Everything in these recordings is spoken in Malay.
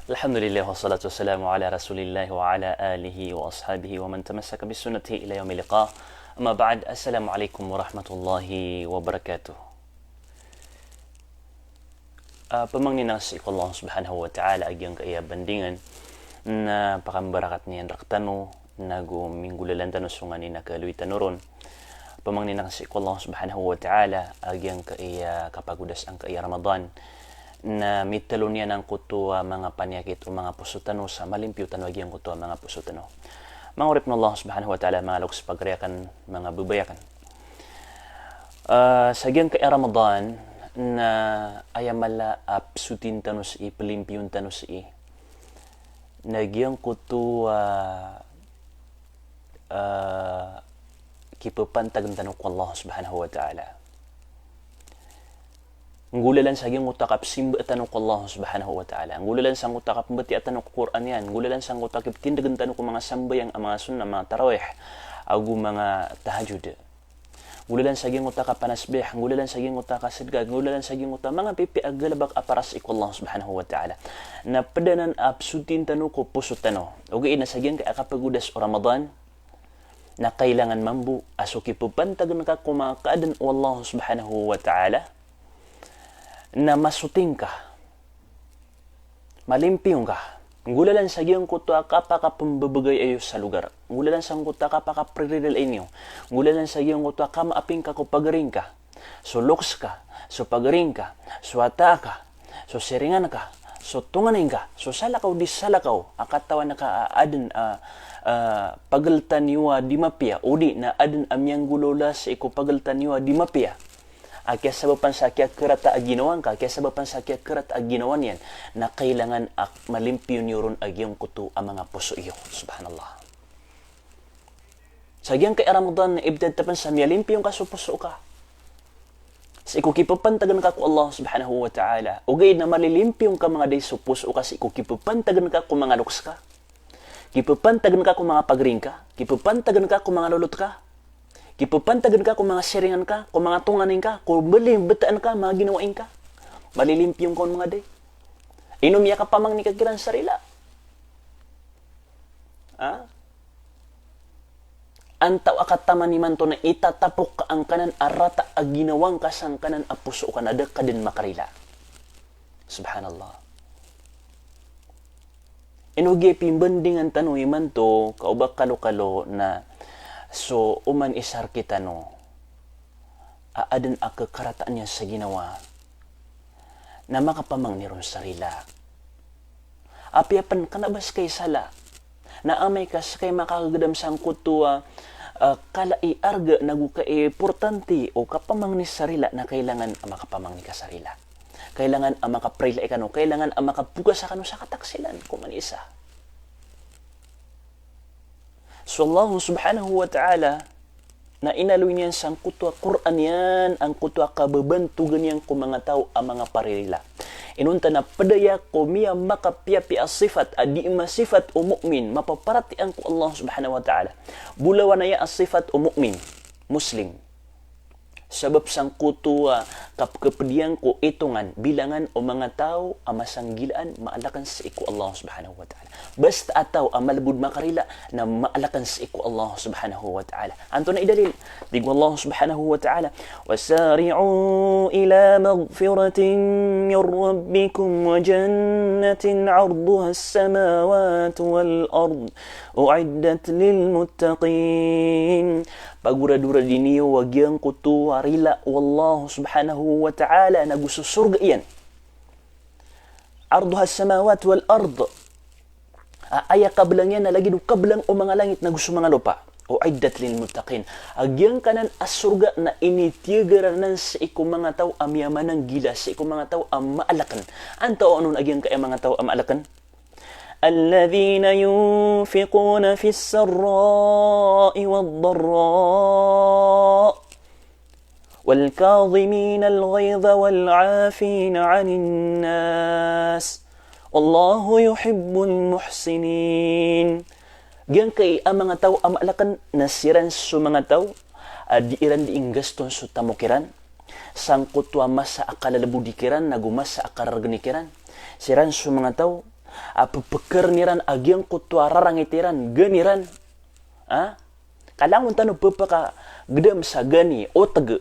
Alhamdulillah wassalatu wassalamu ala rasulillah wa ala alihi wa ashabihi wa man tamassaka bisunnatihi ila yaumil liqah. Amma ba'd, assalamualaikum warahmatullahi wabarakatuh. Pemangninas iku Allah subhanahu wa ta'ala agyang kaya bandingan na pakambarakat niyan raktano nagu minggulalan tano sungan ni nakaluy tanuron. Pemangninas iku Allah subhanahu wa ta'ala agyang kaya kapagudas ang kaya Ramadan na mitalo niya ng kutua mga panyakit o mga pusutano sa malimpyutan wagi ang kutua mga pusutano. Mangurip ng Allah subhanahu wa ta'ala mga luks pagreakan mga bubayakan. Sa giyang kaya Ramadan na ayamala apsutin tanus i pelimpyun tanus i nagyang kutua kipapantagan tanong ko Allah subhanahu wa ta'ala. Ngulalan sa gyang utakap simba tanong ko Allah subhanahu wa ta'ala. Ngulalan sa utakap mbati tanong ko Quran yan. Ngulalan sa utakap tindagan tanong ko mga sambayang mga sunnah, mga tarawih, agu mga tahajud. Ngulalan sa gyang utakap panasbih, ngulalan sa gyang utakap sidgag, ngulalan sa gyang utakap mga pipi agalabak aparas iko Allah subhanahu wa ta'ala. Na padanan absutin tanong ko pusot tanong. Ugi na sa gyang kapagudas o Ramadan na kailangan mambu asuki pupantagan ka kumakaadan o Allah subhanahu wa ta'ala na masuting ka, malimpiyong ka. Ngulalan sa giyong kuta kapaka pambabagay ayo sa lugar. Ngulalan sa kuta kapaka pririril inyo. Ngulalan sa giyong kuta kamaaping ka kupagaring ka. So loks ka, so pagaring ka, so ata ka, so siringan ka, so tunganin ka, so salakaw di salakaw. Akatawan na ka adan pagaltan niwa di mapia. Udi na adan amyang gulola sa iku pagaltan niwa di mapia. Kaya sababan sa kaya kerat aginawan ka, kaya sababan sa kaya kerat aginawan yan, na kailangan malimpyo niyon agyang kuto ang mga puso iyo. Subhanallah. Sa gyang kay Ramadan, ibdad tapan sa malimpyo ka sa puso ka. Sa ikukipapantagan ka ko Allah subhanahu wa ta'ala. Ugay na malilimpyo ka mga day sa puso ka, sa ikukipapantagan ka kung mga luks ka. Kipapantagan ka kung mga pagring ka. Kipapantagan ka kung mga lulot ka. Kipapantagan ka kung mga siringan ka, kung mga tunganin ka, kung bataan ka, mga ginawain ka. Malilimpyong ka mga day. Inumiya ka pamang ni kagiran sarila. Antaw akataman ni manto na itatapok ka ang kanan arata ag ginawang ka sang kanan apuso ka na ka din makarila. Subhanallah. Inugi pimbandingan tanong imanto, kaubak kalo-kalo na so, uman isar kita no, aadan ang kakarataan niya sa ginawa na makapamang niron sarila. Apiapan ka na bas kay sala, na amay ka sa kay makakagadam sang kutua, kalai arga naguka importante o kapamang ni sarila na kailangan ang makapamang ni kasarila. Kailangan ang makaprila ikano, kailangan ang makapugas sa kano sa kataksilan, kuman isa. So Allah subhanahu wa ta'ala na inaloy niyan sang kutwa Quran yan, ang kutwa kababantugan yan kung mga tao ang mga paririla. Inunta na padaya ko miya makapiapi as sifat, adi masifat o mu'min, mapaparati ang ko Allah subhanahu wa ta'ala. Bulawan na ya as sifat o mu'min, Muslim. Sabab sang kutwa kapkapadiyan ko itungan bilangan o mga tao ang masanggilaan maalakan sa iku Allah subhanahu wa ta'ala. Basta ataw ang malabud makarila na maalakan sa iku Allah subhanahu wa ta'ala. Anto na idalil. Digo Allah subhanahu wa ta'ala. Wasari'u ila magfiratin min rabbikum wa jannatin arduha as-samawati wal ard. U'iddat lil muttaqin. Pagura-dura diniyo wagyang kutu warila wallahu subhanahu wa ta'ala na gusto surga iyan. Arduha as-samawat wal ard. Aya kablang yan na lagi do kablang o mga langit na gusto mga lupa. O iddat lil muttaqin. Agyang kanan as surga na initiyagaranan sa iku mga tao amyaman ng gila, sa iku mga tao ang maalakan. Anto anon agyang kaya mga tao ang maalakan? الذين ينفقون في السراء والضراء والكاظمين الغيظ والعافين عن الناس والله يحب المحسنين. Diyan kay ang mga tao ang maalakan nasiran sa mga tao diiran diing gaston sa tamukiran sangkutwa mas sa akalalabudikiran nagumas sa akaragnikiran siran sa mga tao Apa peker niran agiang kutua rarang itiran geniran. Kalang untano pepaka gedem sagani otege.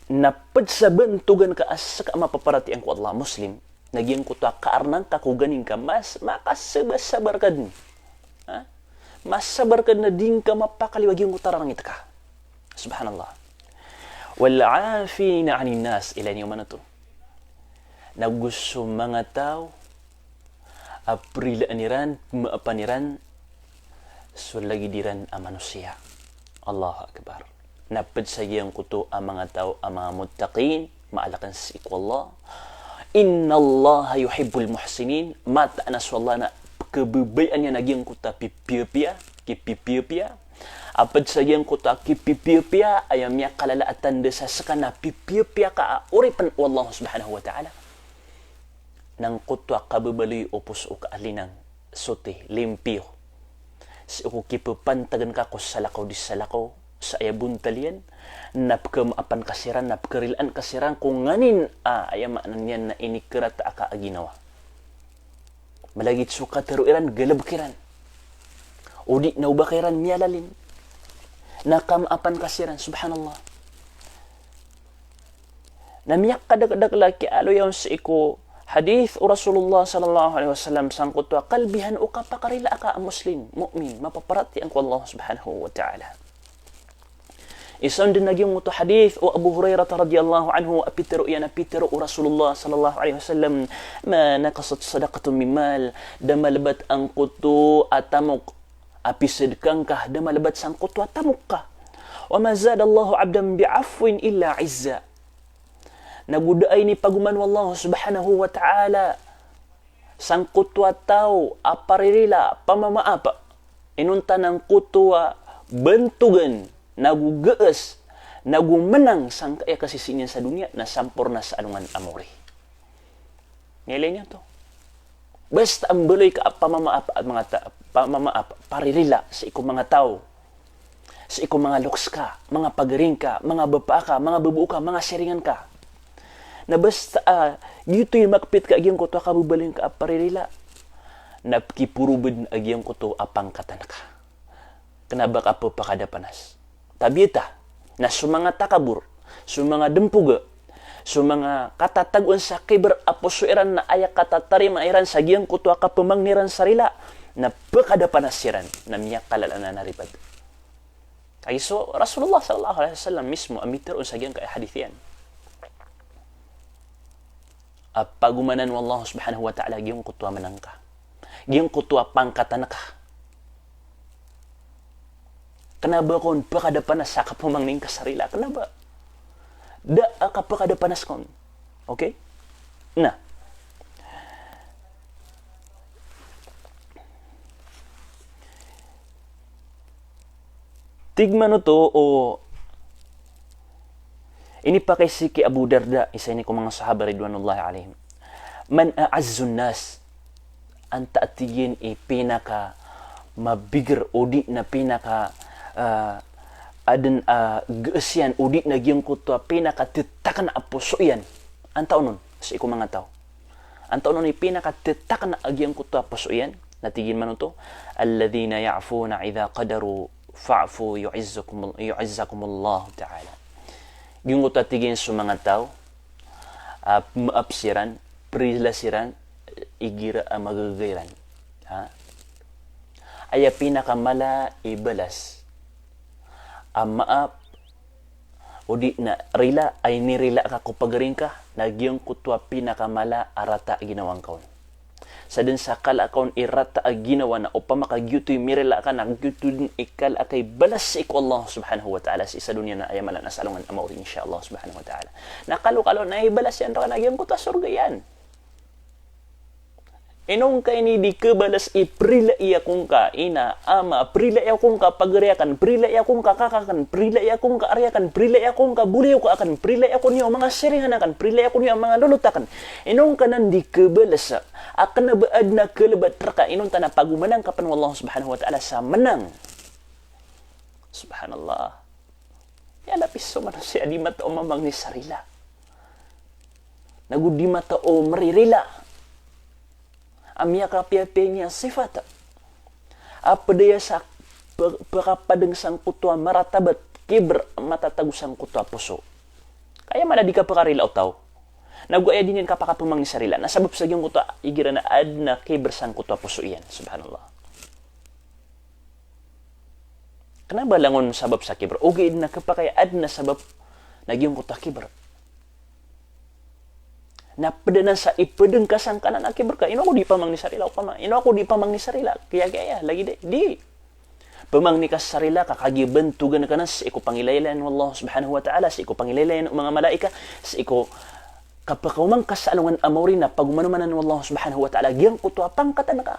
Napad sa bentugan ka asak mapaparati ang ku Allah Muslim. Nagiang kutua kaarnang kakuganing ka mas makasabar ka din. Mas sabar ka na din ka mapakaliwag yung utarang ita ka. Subhanallah. Wal'afina anin nas. Ilan yung mana to? Na gusto mga tao aprilaniran, maapaniran so lagi diran ang manusia. Allahu Akbar. Napad sa iyang kuto ang mga tao, ang mga muttaqin, maalakan sa iku Allah. Inna Allah yuhibbul muhsinin. Mata na so Allah na kebebayan niya naging kuta pipipia. Apad sa iyang kuta kipipia ayam niya kalalaatan desa sakana pipipia ka uripan Allah subhanahu wa ta'ala. Nang kutwa kababaloy upos o kaalinang sote, limpyo. Si uko kipupantagan ka ko salakaw di salakaw sa ayabun talian, napkam apan kasiran, napkarilaan kasiran kung nganin ayamaan niyan na inikerat aka aginawa. Malagit suka teruiran galabkiran. Udi na ubakiran miyalalin. Nakam apan kasiran, subhanallah. Namiyak kadag-dag laki alo yaw sa iko hadith Rasulullah sallallahu alaihi wasallam sangkut wa kalbihan o kapakarila ka muslim, mu'min, mapaparati ang Allah subhanahu wa ta'ala. Isang din naging muto hadith o Abu Hurairah radhiyallahu anhu apitero o Rasulullah sallallahu alaihi wasallam ma naqasat sadaqatun min mal damalbat ang kutu atamuk apisidkang kah damalbat sang kutu atamuk ka wa ma zada Allahu 'abdan bi'afwin illa 'izza. Nagudaay ni paguman wallahu subhanahu wa ta'ala sang kutwa tao aparirila pamamaapa inunta ng kutwa bentugan nagugees nagumenang sang kaya kasisinya sa dunia na sampurna sa anungan amori. Nilay niya to. Basta ang baloy ka pamamaapa at pamamaapa paririla sa iko mga tao, sa iko mga luks ka, mga pagaring ka, mga bapa ka, mga babuo ka, mga seringan ka. Na basta dito yung makpit ka agyang kuto kabubalin ka aparirila napkipurubod na agyang kuto apang katan ka. Kenaba ka po pakadapanas. Tabita na sumanga takabur, sumanga dempuga, sumanga katataguan sa kiber aposuiran na ayak katatari mairan sa agyang kuto kapamangniran sarila na pakadapanas siran na miyak kalalana naripad. Kaya so Rasulullah sallallahu alaihi wasallam mismo amitir sa agyang kahadithian. Pagumanan wallahu subhanahu wa ta'ala giyong kutwa manangka. Giyong kutwa pangkatan ka. Kenapa kon pakadapanas sa kapamangning kasarila? Kenapa? Da ka pakadapanas kon. Okay? Nah. Tigmano to o ini pakai siki Abu Darda, isa ini ko mga sahaba ridwanullahi alaihim. Man a'azzun nas, anta atigin pinaka mabigir udi na pinaka adan geesian udi na giyong kutwa pinaka titakan na puso yan. Anta unon, sa iko mga tao. Anta unon pinaka titakan na agiyong kutwa puso yan. Natigin man ito, alladhina ya'funa idha qadaru fa'fu yu'izzakumullahu ta'ala. Yung utatigin sa mga tao, maapsiran, prilasiran, igira magagayran. Aya pinakamala ibalas. Maap, o di na rila, ay nirila ka kupagaring ka, nagyong kutwa pinakamala arata ginawang kaon. Sa din sa kalakaon irata ang ginawa na upang makagyutoy mirila ka na gyutoy ikal akay balas sa iko Allah subhanahu wa ta'ala sa isa dunya na ayamalan na salungan amawri insyaAllah subhanahu wa ta'ala. Nakalo-kalo na ibalas yan ka na gyang kuta surga yan. Inong kay ni di kebalas iprila iya kung ka ina ama prila iya kung ka pagriakan prila iya kung ka kakakan prila iya kung ka aryakan prila iya kung ka buliw ka akan prila iya kung yung mga seringan akan prila iya kung yung mga lulutakan inong kanan di kebalas akan nabaad na kelebat raka inong tanah pagumanang kapan wallahu subhanahu wa ta'ala sa menang. Subhanallah. Ya lapis so manusia di mata o mamang ni sarila. Nagudi mata o meririla. amia kapia-pianya sifat. Apa daya sa pakapadeng sang kutua maratabat kibr matatagu sang kutua puso. Kaya mana di kapakarila o tao. Nagwaya din yan kapakapumang ni sarila. Nasabab sa giyong kutua igira na ad na kibr sang kutua puso iyan. Subhanallah. Kenapa langon sabab sa kibr? Ugi na kapakaya ad na sabab na giyong kutua kibr. Na padanan sa ipadeng kasangkanan na kibr ka. Ino ako di pamang ni sarila. Ino ako di pamang ni sarila. Kaya lagi di. Pamang ni ka sarila kakagiban tugan ka na sa iko pangilaylayan ng Allah subhanahu wa ta'ala, sa iko pangilaylayan ng mga malaika, sa iko kapakumang kasalungan amawri na pagumanumanan ng Allah subhanahu wa ta'ala, giyang kutua pangkatan ka.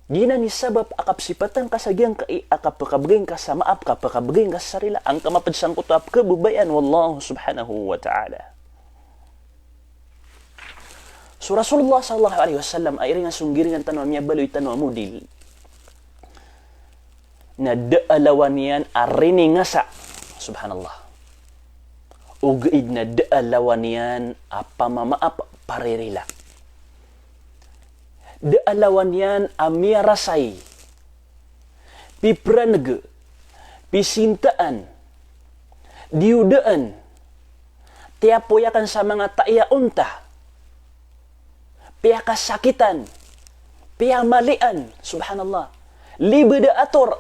Gina ni sabab akapsipatan ka sa giyang akapakabaging ka sa maap, kapakabaging ka sa sarila, ang kamapadsang kutua kabubayan ng Allah subhanahu wa ta'ala. So Rasulullah sallallahu alaihi wasallam ay ringan sunggiringan tanwa miya baloy tanwa mudil na daalawan yan arini nga sa subhanallah ugaid na daalawan yan apamamaap paririla daalawan yan amia rasay pipranag pisintaan diudaan tiapoyakan sa mga taiyaunta piya kasakitan, piya malian, subhanallah, libeda ator,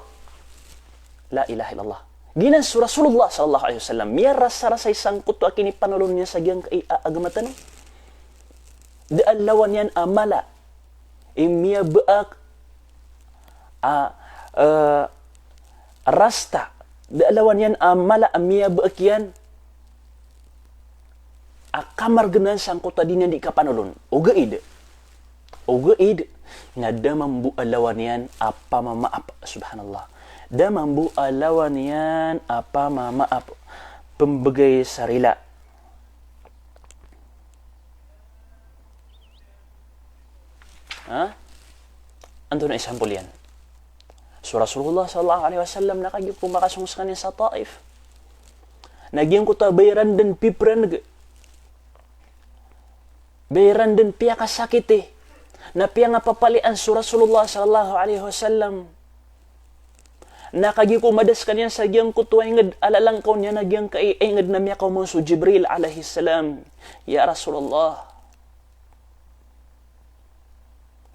la ilaha illallah. Ginan su Rasulullah sallallahu alaihi wasallam, miya rasa-rasa isang kuto akini panulun niya sa giyang agamatan. Daan lawan yan amala, miya baak, rasta, daan lawan yan amala, miya baak yan, akamar genan sang kuto din di kapanulun, ugaid na damambu alawan yan apa mamaap subhanallah damambu alawan yan apa mamaap pembagay sarila anto na isampul yan so Rasulullah sallallahu alaihi wasallam nakagip kumakasungos kanya sa Taif nagyang kuta bayaran dan pipran bayaran dan piya kasakiti na piya nga papalian su Rasulullah sallallahu alaihi wasallam nakagi kumadas kanya sa giyang kutuwa ingad alalang kaw niya na giyang kaingad na miya kaw mo su Jibril alaihi salam ya Rasulullah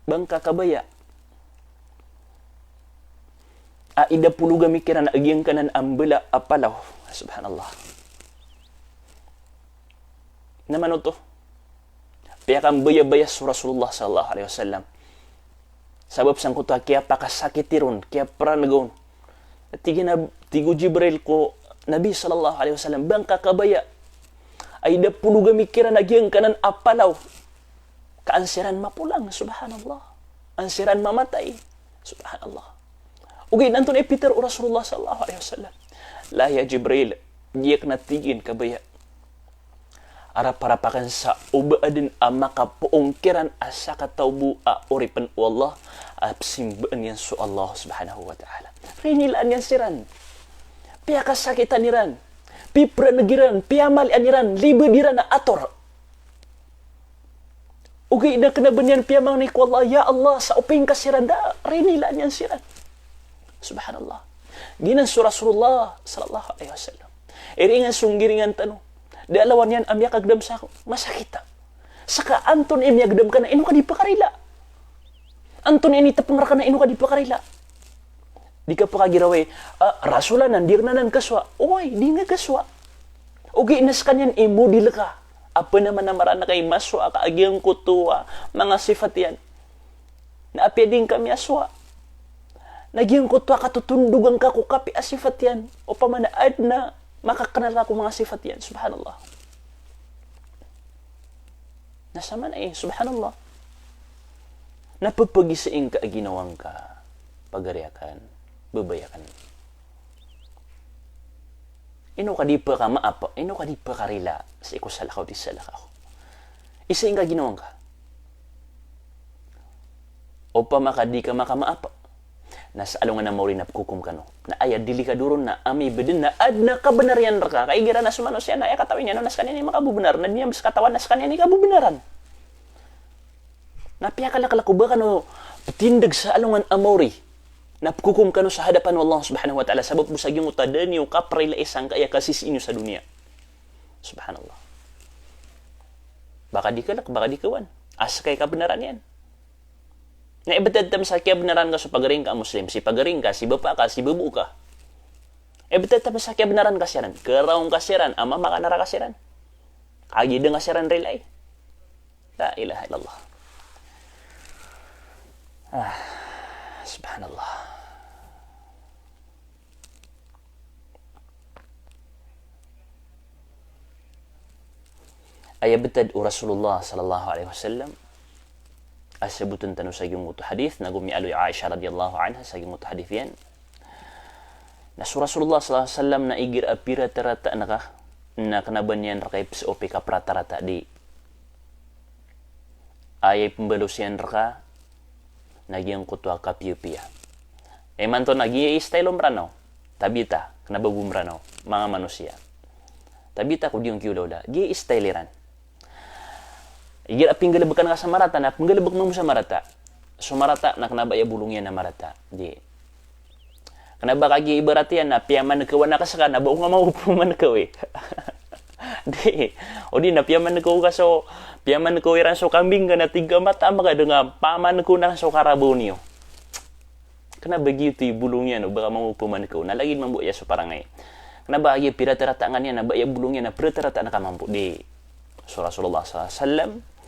bangka kabaya aida puluga mikiran agiyang kanan ambela apalaw subhanallah naman ito piya kang baya-baya su Rasulullah sallallahu alaihi wasallam. Sabab sang kuta kaya pakasakitiron, kaya pranagon. Tigo Jibril ko Nabi sallallahu alaihi wasallam bangka kabaya ay da puluga mikiran nagyang kanan apalaw. Kaansiran mapulang subhanallah. Ansiran mamatay subhanallah. Ugay nanton Peter o Rasulullah sallallahu alaihi wasallam. La ya Jibril, giyak na tigin kabaya. Arap-arapakan sa ubaadin maka puungkiran asa kataubu uripan Allah absimbaan yan su Allah subhanahu wa ta'ala. Rinilaan yan siran. Piya kasakitan niran. Pipra nagiran. Piya malian niran. Libediran na ator. Ugi na kanabanyan piya mang ni Allah. Ya Allah sa uping kasiran da. Rinilaan yan siran. Subhanallah. Ginan su Rasulullah sallallahu alaihi wasallam. Iringan sunggiringan tanong. Di alawan yan amya kagdam sa masakita. Saka anton imya gdam ka na ino ka di pakarila. Anton ini tepengar ka na ino ka di pakarila. Di ka pakagiraway, rasulan nandir na nan kaswa. Uy, di nga kaswa. Ugi inas kanyan imudil ka. Apa naman na marana kay maswa ka agyang kutuwa. Mga sifat yan. Na apeding kami aswa. Nagyang kutuwa katutundugang ka kukapi asifat yan. O pamanaad na makakanal ako mga sifat yan. Subhanallah. Nasa man subhanallah. Napapagisiin ka ginawang ka. Pagariakan. Babayakan. Ino ka di pa ka maapa. Ino ka di pa karila. Sa iko salakaw di salakaw. Isain ka ginawang ka. O pa makadi ka makamaapa. Nasa alungan na maurin na kukum ka no. Na ayad dili ka duron na ami bedin na ad na kabenarian raka. Kaya gira na sumano siya na katawin niya no nas kanya ni makabubenar. Na niya mas katawan nas kanya ni kabubenaran. Napiakala kalakubakan o patindag sa alungan amori. Napkukum kanu sa hadapan Allah subhanahu wa ta'ala. Sabab mo sa iyong utadani o kapray la isang kaya kasis inyo sa dunia. Subhanallah. Baka di kalak, baka di kawan. Asa kay kabenaran yan. Na ibatad tam sa kebenaran ka sa pagaring ka Muslim. Si pagaring ka, si bapa ka, si bubu ka. Ibatad tam sa kebenaran kasiran. Keraung kasiran, ama makanara kasiran. Kagida kasiran relay. La ilaha illallah. Subhanallah. Ayabtad Rasulullah sallallahu alaihi wasallam asabutun tanu sa yung mutu hadith nagumi alu Aisyah radhiyallahu anha sa yung mutu hadith yan na Rasulullah sallallahu alaihi wasallam na igir apira terata naka na kanabanyan rakay PSOP ka pratarata di ayay pembalusian raka nagyang kutwa ka piupia manto nagi style umrano tabita kanabagum rano mga manusia tabita ko diyong kiuloda gi styleran igir aping galabakan ka sa marata na panggalabak mo sa marata so marata na kanabaya bulungyan na marata di kanaba kagi ibaratian na piyaman nagkawan na kasaka na baong nga maupuman nagkawi di o di na piyaman nagkaw ka so piyaman nagkawiran so kambing ka na tiga mata maka nga paman nagkaw na so karabo niyo kanaba gitu bulungyan o baka maupuman nagkaw nalagin mambu ya so parangay kanaba kagi piratarata nga niya na baya bulungyan na piratarata na kamampu di so Rasulullah SAW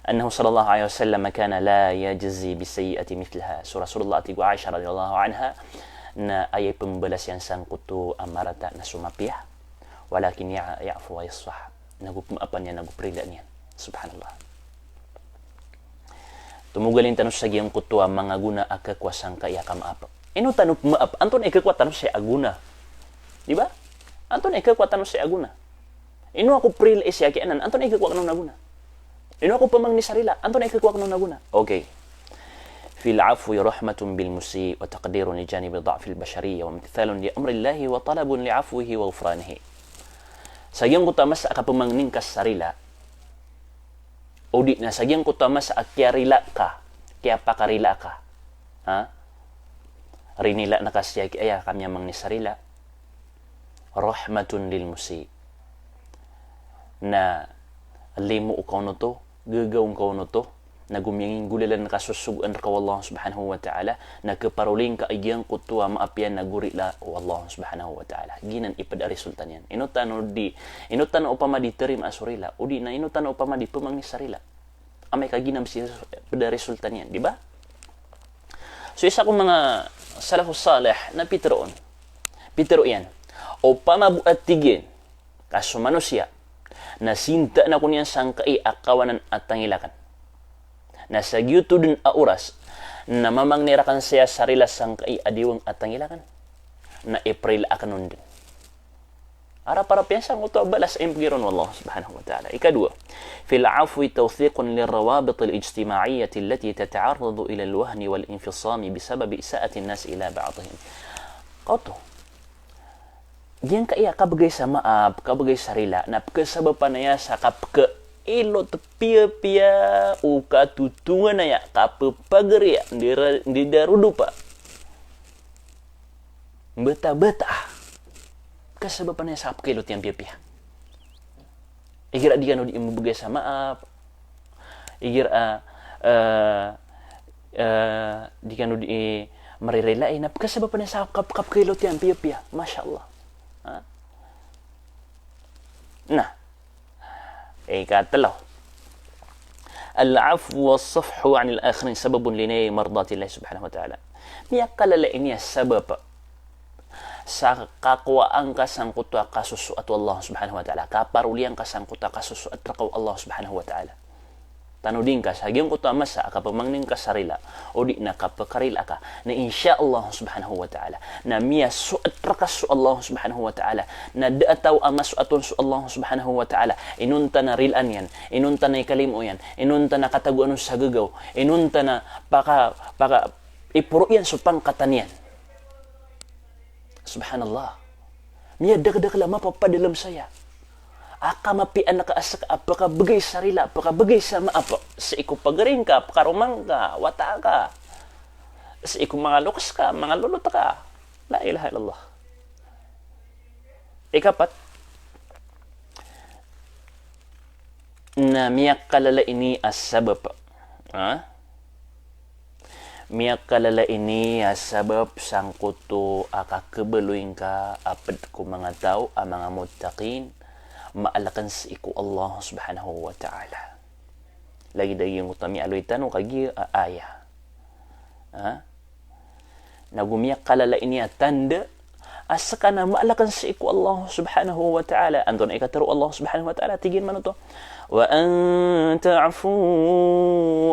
أنه صلى الله عليه وسلم كان لا يجزي بالسيئة مثلها رسول الله تيجو عائشة رضي الله عنها na ayay pembalas yang sangkutu amarata na sumapiyah walakin ya'fu wa yasfah nagupumapan niya naguprila niya subhanallah tumugalin tanong sa giyang kutu mga guna akakwasang kaya kamaap ino tanong maap anton ikakwat tanong sa aguna di ba anton ikakwat tanong sa aguna ino ako pril isya kianan anton ikakwat kanong naguna ino ako pamang ni sarila anton ikakwat kanong naguna okay في العفو رحمة بالمسيء وتقدير لجانب ضعف البشرية وامتثال لأمر الله وطلب لعفوه وغفرانه sagyang kutamas akapamangning kasarila o di na sagyang kutamas akyarila ka kaya pakarila ka ha rinila na kasya kaya kamya mang ni sarila rahmatun lil musi na limu ukaw no to gagawin kaw no to nagumyanging gulalan na kasusugan ka Allah subhanahu wa ta'ala na kaparuling ka agyang kutuwa maapian na gurila o Allah subhanahu wa ta'ala ginan ipada resulta niyan inutan upama di terim asurila o di na inutan upama di pemang ni sarila amay kaginam si pada resulta niyan di ba so isa kong mga salafus salih na pitro yan upama buat tigin kaso manusia na sinta na kunyan sangkai akawanan at tangilakan na sa gyuto din auras na mamangnirakan siya sarila sangkai adiwang at tangilakan na April akanon din. Ara para piensa mo to balas impiron wallah subhanahu wa ta'ala. Ikadua, fil afwi tawthiqun lirrawabit al-ijtima'iyyah allati tata'arradu ila al-wahn wal-infisam bisabab isa'ati an-nas ila ba'dihim. Kauto. Diyan kaya kabagay sa maab, kabagay sarila na kasabab panaya sa kapke ilo tepia-pia uka tutungan na ya kapapagaria di darudupa beta-beta kasabapan na sa kapkilot yang pia-pia igir di kanu di imbugay sa maap igir di kanu di marirelay na kasabapan na sa kapkilot yang pia-pia Masya Allah nah ikatalaw al-afwu was-safhu 'an al-akhirin sababun li mardati Allah subhanahu wa ta'ala miyakkalala ini sabab sa kakuwaan ka sangkuta kasusu at Allah subhanahu wa ta'ala kaparulian ka sangkuta kasusu at rakaw Allah subhanahu wa ta'ala tanudin ka sa giyong kuta masa kapamangning ka sarila o di na kapakarila ka na insya Allah subhanahu wa ta'ala na miya suat rakas su Allah subhanahu wa ta'ala na daataw ang masuaton su Allah subhanahu wa ta'ala inunta na rilan yan inunta na ikalimo yan inunta na kataguan sa gagaw inunta na paka ipuro yan su pangkatan yan subhanallah miya dagdag lama papadalam saya aka mapian na kaasak apaka bagay sarila apaka bagay sama apa sa iku pagaring ka pakarumang ka wata ka sa iku mga lukas ka mga lulot ka la ilaha illallah. Ikapat na miyak kalala ini as-sabab miyak kalala ini as-sabab sangkuto aka kebeluin ka apad ko mga tao ang mga muttaqin maalakan sa iku Allah subhanahu wa ta'ala. Lagi yung utami aloy tanong kagi aya. Nagumiyak kalala ini tanda asa na maalakan sa iku Allah subhanahu wa ta'ala. Andon ay kataro Allah subhanahu wa ta'ala. Tigin man ito. Wa an ta'fu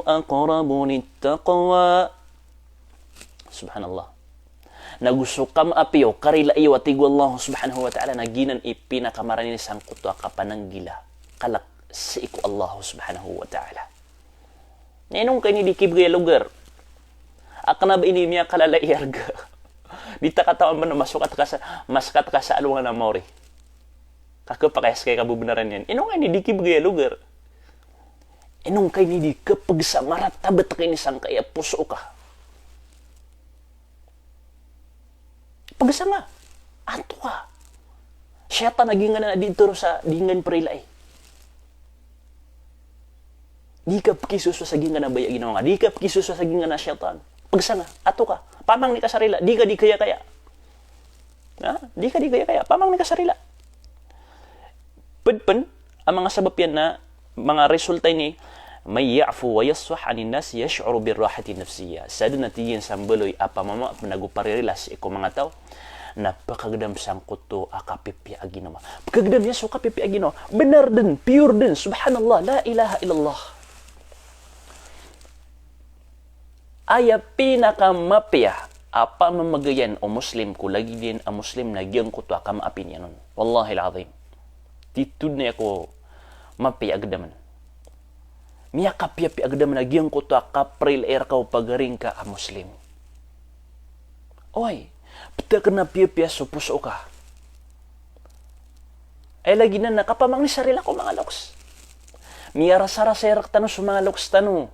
aqrabu littaqwa. Subhanallah. Nagusukam apiyo karila iyo atigo Allah subhanahu wa ta'ala naginan ipinakamaranin sang kuto kapananggila kalak sa iku Allah subhanahu wa ta'ala. Nenong kay ni dikibgay lugar. Akna ba ini miya kalala iyarga. Dita katawan ba na masukat ka sa maskat ka sa alungan na mori. Kakapakayas kay kabubenaran yan. Inong kay ni dikibgay lugar. Inong kay ni di kapagsamarat tabat kay ni sang kaya puso ka. Pagsa nga, ato ka. Syaitan naging na dito sa dingan perilay. Di ka kisus sa gingan na baya ginawa nga. Di ka kisus sa gingan na syaitan. Pagsa nga, ato ka. Pamang ni kasarila. Di ka di kaya. Di ka di kaya. Pamang ni kasarila. Pudpan, ang mga sabab yan na mga resulta ni may ya'fu wa yasfah anin nas yash'uru birrahati nafsiyya. Sada natigin sambeloy apa mama naguparirelas iko mga tao napakagdam sang kuto akapipi aginawa. Pagagdam ya so kapipi aginawa. Benar din, pure din. Subhanallah, la ilaha illallah. Aya pinakamapya apa mamagayan o muslim ko lagi din ang muslim na giyang kuto akam apin yanon. Wallahi alazim. Titud na ako mapya agdaman. Miya kapya agdaman na giyang kuto akapril air ka o pagaring ka a muslim. Oy, pita ka na piya so puso ka. Ay lagi na nakapamang ni sarila ko mga loks. Miya rasara serak tano sa mga loks tano.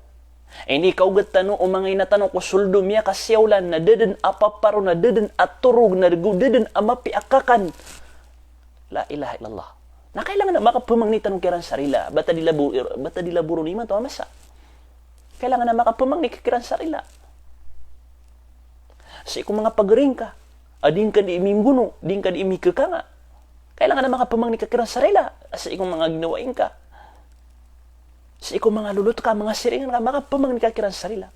Ay hindi kaugat tano o mga inatanong ko suldo miya kasiyawlan na deden apaparo na deden aturog na deden amapi akakan. La ilaha illallah. Na kailangan na makapamang ni tanong kiran sarila. Bata di laburo ni man to amasa. Kailangan na makapamang ni kiran sarila. Sa ikong mga pagaring ka, ading ka di imimbuno, din ka di imikakanga. Kailangan na makapamang ni kiran sarila. Sa ikong mga ginawain ka. Sa ikong mga lulot ka, mga siringan ka, makapamang ni kiran sarila.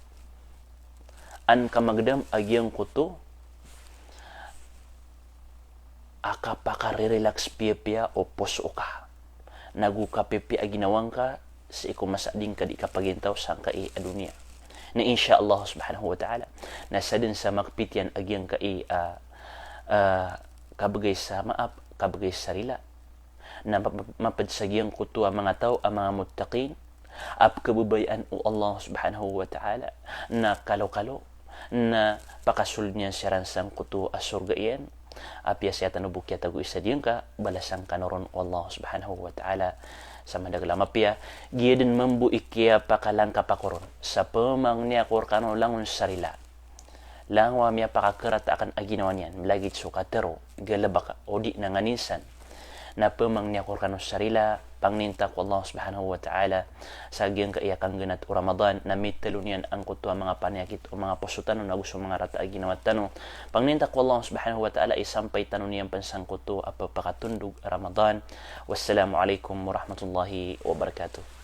An kamagdam agyang kuto, akapaka-relax piya-piya o puso ka. Nagukapipi aginawang ka sa ikaw masading ka di kapagintaw sa kai adunia. Na insya Allah subhanahu wa ta'ala nasa din sa makpityan agyang kai kabagay sa maap, kabagay sa sarila. Na mapadsagyang kuto ang mga tao, ang mga muttaqin, ap kabubayan o Allah subhanahu wa ta'ala na kalo-kalo na pakasul niya siya ransang kuto asurga iyan. Apya siya tanubukya tagu isa diyan ka balasang kanoron Allah subhanahu wa ta'ala sa madaglam apya giya din mambuik kaya pakalang kapakoron sa pamang niya korkano langon sarila langwa miya pakakerat akan aginawan yan lagit sukatero galabaka o di nanganinsan na pamang niya korkano sarila pangninta ko Allah subhanahu wa ta'ala sa agyang kaiyakan ganat o Ramadan na mitalunian ang kuto ang mga panyakit o mga posutan na gusto mga rata ginawat tanong pangninta ko Allah subhanahu wa ta'ala isampay tanong niyang pansang kuto at pagpakatundog Ramadan. Wassalamu alaikum warahmatullahi wabarakatuh.